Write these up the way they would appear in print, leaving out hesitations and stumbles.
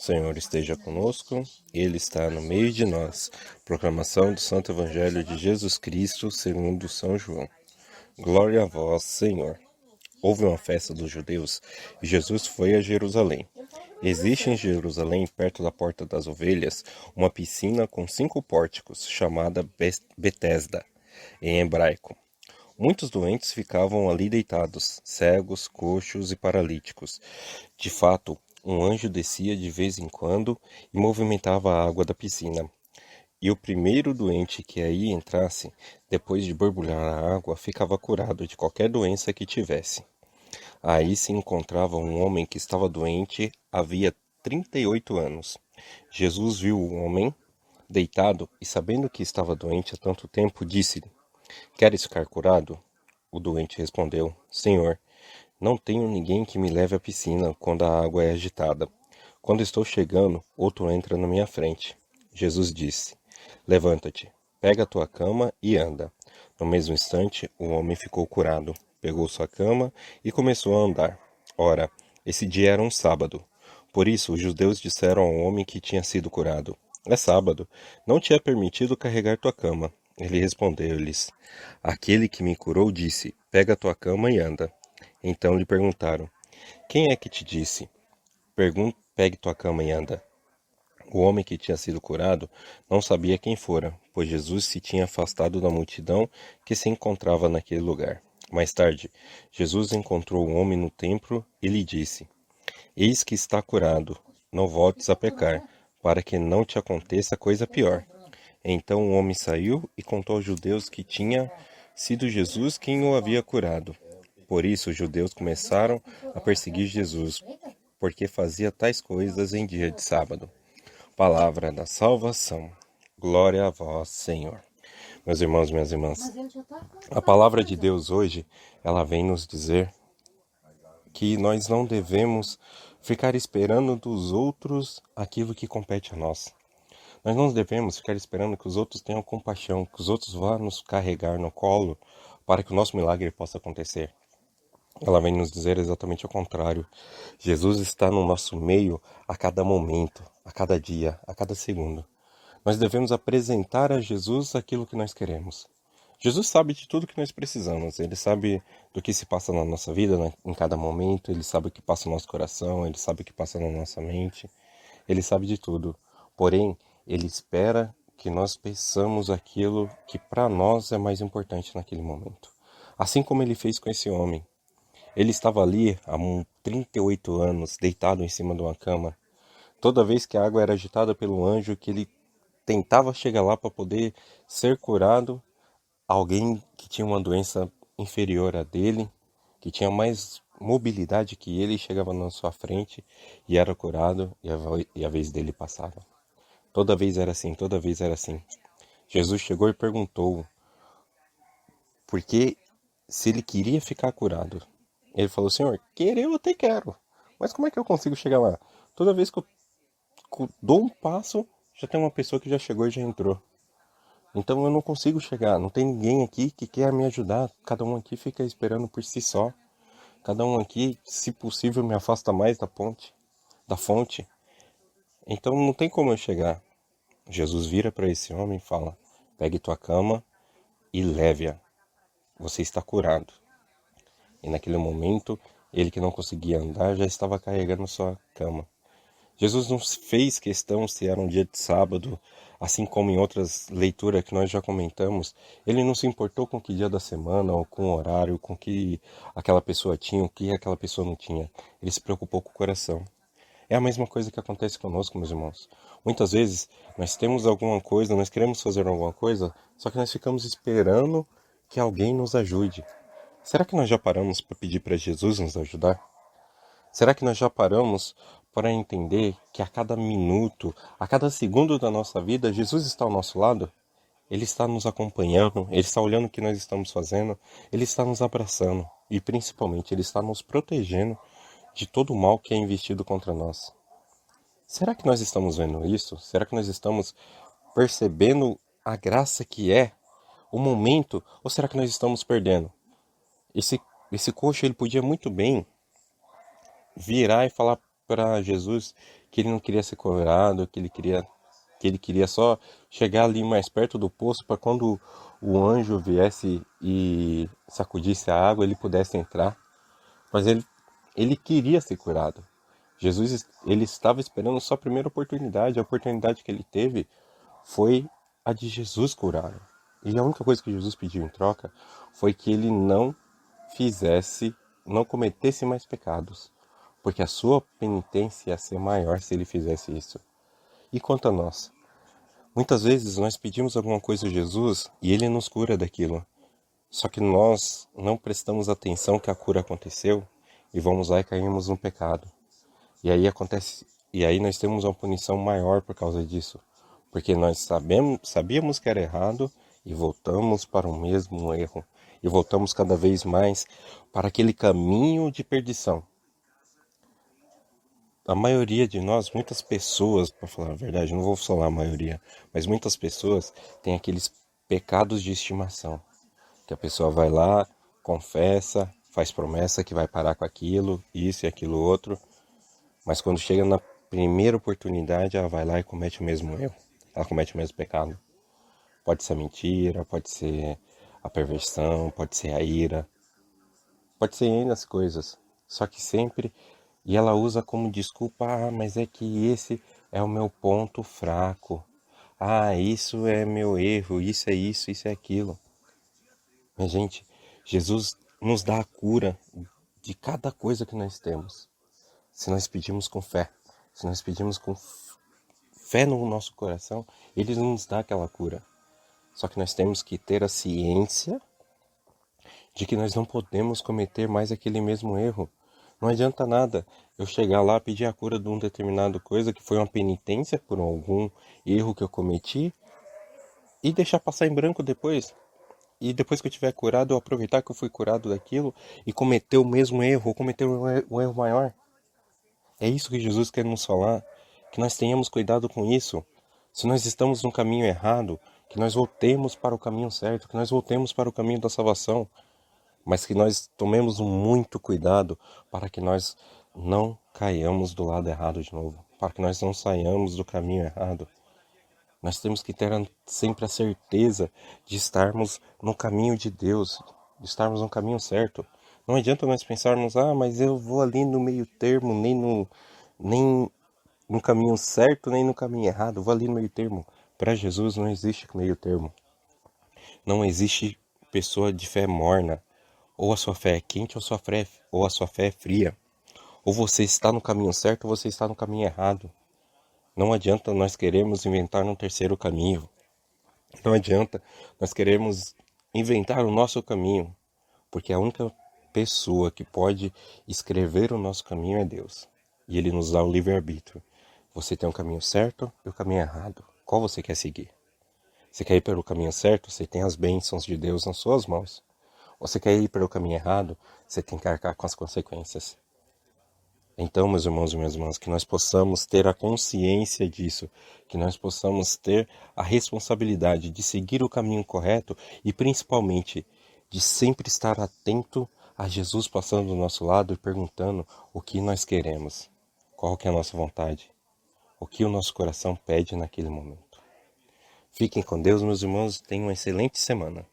Senhor esteja conosco, Ele está no meio de nós. Proclamação do Santo Evangelho de Jesus Cristo segundo São João. Glória a vós, Senhor. Houve uma festa dos judeus e Jesus foi a Jerusalém. Existe em Jerusalém, perto da Porta das Ovelhas, uma piscina com 5 pórticos, chamada Betesda, em hebraico. Muitos doentes ficavam ali deitados, cegos, coxos e paralíticos. De fato, um anjo descia de vez em quando e movimentava a água da piscina. E o primeiro doente que aí entrasse, depois de borbulhar a água, ficava curado de qualquer doença que tivesse. Aí se encontrava um homem que estava doente havia 38 anos. Jesus viu o homem deitado e, sabendo que estava doente há tanto tempo, disse-lhe: Queres ficar curado? O doente respondeu: Senhor, não tenho ninguém que me leve à piscina quando a água é agitada. Quando estou chegando, outro entra na minha frente. Jesus disse: Levanta-te, pega a tua cama e anda. No mesmo instante, o homem ficou curado, pegou sua cama e começou a andar. Ora, esse dia era um sábado. Por isso, os judeus disseram ao homem que tinha sido curado: É sábado, não te é permitido carregar tua cama. Ele respondeu-lhes: Aquele que me curou disse: Pega a tua cama e anda. Então lhe perguntaram: Quem é que te disse? Pegue tua cama e anda. O homem que tinha sido curado não sabia quem fora, pois Jesus se tinha afastado da multidão que se encontrava naquele lugar. Mais tarde, Jesus encontrou o homem no templo e lhe disse: Eis que está curado, não voltes a pecar, para que não te aconteça coisa pior. Então o homem saiu e contou aos judeus que tinha sido Jesus quem o havia curado. Por isso os judeus começaram a perseguir Jesus, porque fazia tais coisas em dia de sábado. Palavra da salvação. Glória a vós, Senhor. Meus irmãos, minhas irmãs, a palavra de Deus hoje, ela vem nos dizer que nós não devemos ficar esperando dos outros aquilo que compete a nós. Nós não devemos ficar esperando que os outros tenham compaixão, que os outros vá nos carregar no colo para que o nosso milagre possa acontecer. Ela vem nos dizer exatamente o contrário. Jesus está no nosso meio a cada momento, a cada dia, a cada segundo. Nós devemos apresentar a Jesus aquilo que nós queremos. Jesus sabe de tudo que nós precisamos. Ele sabe do que se passa na nossa vida, em cada momento. Ele sabe o que passa no nosso coração. Ele sabe o que passa na nossa mente. Ele sabe de tudo. Porém, Ele espera que nós peçamos aquilo que para nós é mais importante naquele momento. Assim como Ele fez com esse homem. Ele estava ali há 38 anos, deitado em cima de uma cama. Toda vez que a água era agitada pelo anjo, que ele tentava chegar lá para poder ser curado, alguém que tinha uma doença inferior a dele, que tinha mais mobilidade que ele, chegava na sua frente e era curado, e a vez dele passava. Toda vez era assim, toda vez era assim. Jesus chegou e perguntou porque se ele queria ficar curado. Ele falou: Senhor, querer eu até quero, mas como é que eu consigo chegar lá? Toda vez que eu dou um passo, já tem uma pessoa que já chegou e já entrou. Então eu não consigo chegar, não tem ninguém aqui que quer me ajudar. Cada um aqui fica esperando por si só. Cada um aqui, se possível, me afasta mais da fonte. Então não tem como eu chegar. Jesus vira para esse homem e fala: Pegue tua cama e leve-a. Você está curado. E naquele momento, ele que não conseguia andar já estava carregando sua cama. Jesus não fez questão se era um dia de sábado, assim como em outras leituras que nós já comentamos. Ele não se importou com que dia da semana, ou com o horário, com que aquela pessoa tinha, o que aquela pessoa não tinha. Ele se preocupou com o coração. É a mesma coisa que acontece conosco, meus irmãos. Muitas vezes nós temos alguma coisa, nós queremos fazer alguma coisa, só que nós ficamos esperando que alguém nos ajude. Será que nós já paramos para pedir para Jesus nos ajudar? Será que nós já paramos para entender que a cada minuto, a cada segundo da nossa vida, Jesus está ao nosso lado? Ele está nos acompanhando, Ele está olhando o que nós estamos fazendo, Ele está nos abraçando e principalmente Ele está nos protegendo de todo o mal que é investido contra nós. Será que nós estamos vendo isso? Será que nós estamos percebendo a graça que é o momento? Ou será que nós estamos perdendo? Esse coxo, ele podia muito bem virar e falar para Jesus que ele não queria ser curado, que ele queria só chegar ali mais perto do poço para quando o anjo viesse e sacudisse a água, ele pudesse entrar. Mas ele queria ser curado. Jesus, ele estava esperando só a primeira oportunidade. A oportunidade que ele teve foi a de Jesus curar. E a única coisa que Jesus pediu em troca foi que ele não fizesse, não cometesse mais pecados. Porque a sua penitência ia ser maior se ele fizesse isso. E quanto a nós? Muitas vezes nós pedimos alguma coisa a Jesus e ele nos cura daquilo. Só que nós não prestamos atenção que a cura aconteceu e vamos lá e caímos no pecado. E aí acontece, e aí nós temos uma punição maior por causa disso, porque nós sabíamos que era errado e voltamos para o mesmo erro e voltamos cada vez mais para aquele caminho de perdição. A maioria de nós, muitas pessoas, para falar a verdade, não vou falar a maioria, mas muitas pessoas têm aqueles pecados de estimação, que a pessoa vai lá, confessa, faz promessa que vai parar com aquilo, isso e aquilo outro, mas quando chega na primeira oportunidade, ela vai lá e comete o mesmo erro. Ela comete o mesmo pecado. Pode ser a mentira, pode ser a perversão, pode ser a ira, pode ser N as coisas. Só que sempre, e ela usa como desculpa, mas é que esse é o meu ponto fraco. Isso é meu erro, isso é aquilo. Minha gente, Jesus nos dá a cura de cada coisa que nós temos. Se nós pedimos com fé, se nós pedimos com fé no nosso coração, ele nos dá aquela cura. Só que nós temos que ter a ciência de que nós não podemos cometer mais aquele mesmo erro. Não adianta nada eu chegar lá, pedir a cura de uma determinada coisa que foi uma penitência por algum erro que eu cometi e deixar passar em branco depois. E depois que eu tiver curado, eu aproveitar que eu fui curado daquilo e cometer o mesmo erro, ou cometer um erro maior. É isso que Jesus quer nos falar, que nós tenhamos cuidado com isso. Se nós estamos no caminho errado, que nós voltemos para o caminho certo, que nós voltemos para o caminho da salvação, mas que nós tomemos muito cuidado para que nós não caiamos do lado errado de novo, para que nós não saiamos do caminho errado. Nós temos que ter sempre a certeza de estarmos no caminho de Deus, de estarmos no caminho certo. Não adianta nós pensarmos, mas eu vou ali no meio termo, nem no caminho certo, nem no caminho errado, eu vou ali no meio termo. Para Jesus não existe meio termo. Não existe pessoa de fé morna. Ou a sua fé é quente ou a sua fé é fria. Ou você está no caminho certo ou você está no caminho errado. Não adianta nós queremos inventar um terceiro caminho. Não adianta nós queremos inventar o nosso caminho, porque a única pessoa que pode escrever o nosso caminho é Deus. E Ele nos dá o livre-arbítrio. Você tem o caminho certo e o caminho errado. Qual você quer seguir? Você quer ir pelo caminho certo? Você tem as bênçãos de Deus nas suas mãos. Você quer ir pelo caminho errado? Você tem que arcar com as consequências. Então, meus irmãos e minhas irmãs, que nós possamos ter a consciência disso, que nós possamos ter a responsabilidade de seguir o caminho correto e, principalmente, de sempre estar atento a Jesus passando do nosso lado e perguntando o que nós queremos, qual que é a nossa vontade, o que o nosso coração pede naquele momento. Fiquem com Deus, meus irmãos, e tenham uma excelente semana.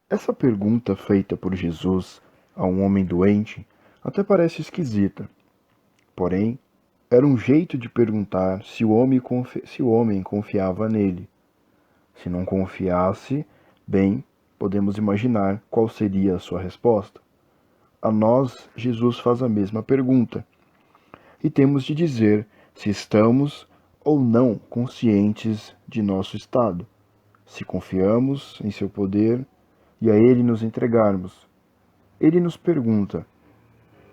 Essa pergunta feita por Jesus a um homem doente até parece esquisita. Porém, era um jeito de perguntar se o homem confiava nele. Se não confiasse, bem, podemos imaginar qual seria a sua resposta. A nós, Jesus faz a mesma pergunta. E temos de dizer se estamos ou não conscientes de nosso estado, se confiamos em seu poder e a ele nos entregarmos. Ele nos pergunta: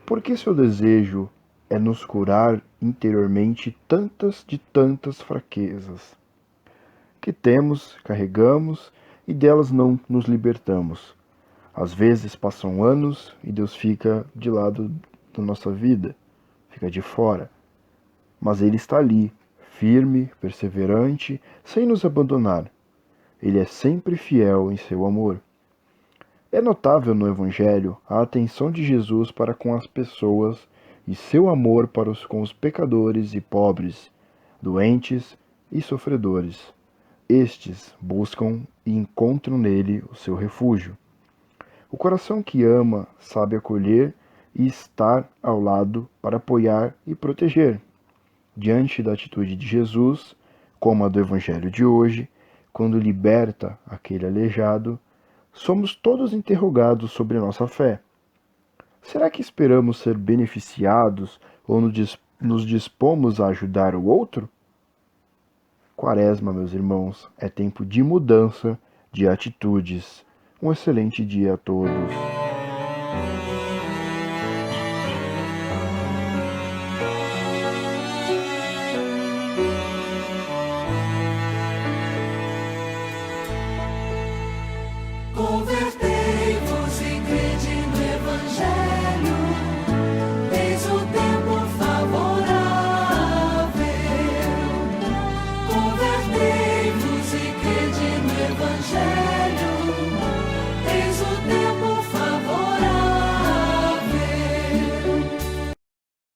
por que seu desejo é nos curar interiormente tantas fraquezas que temos, carregamos e delas não nos libertamos? Às vezes passam anos e Deus fica de lado da nossa vida, fica de fora. Mas Ele está ali, firme, perseverante, sem nos abandonar. Ele é sempre fiel em seu amor. É notável no Evangelho a atenção de Jesus para com as pessoas e seu amor com os pecadores e pobres, doentes e sofredores. Estes buscam e encontram nele o seu refúgio. O coração que ama sabe acolher e estar ao lado para apoiar e proteger. Diante da atitude de Jesus, como a do Evangelho de hoje, quando liberta aquele aleijado, somos todos interrogados sobre nossa fé. Será que esperamos ser beneficiados ou nos dispomos a ajudar o outro? Quaresma, meus irmãos, é tempo de mudança de atitudes. Um excelente dia a todos.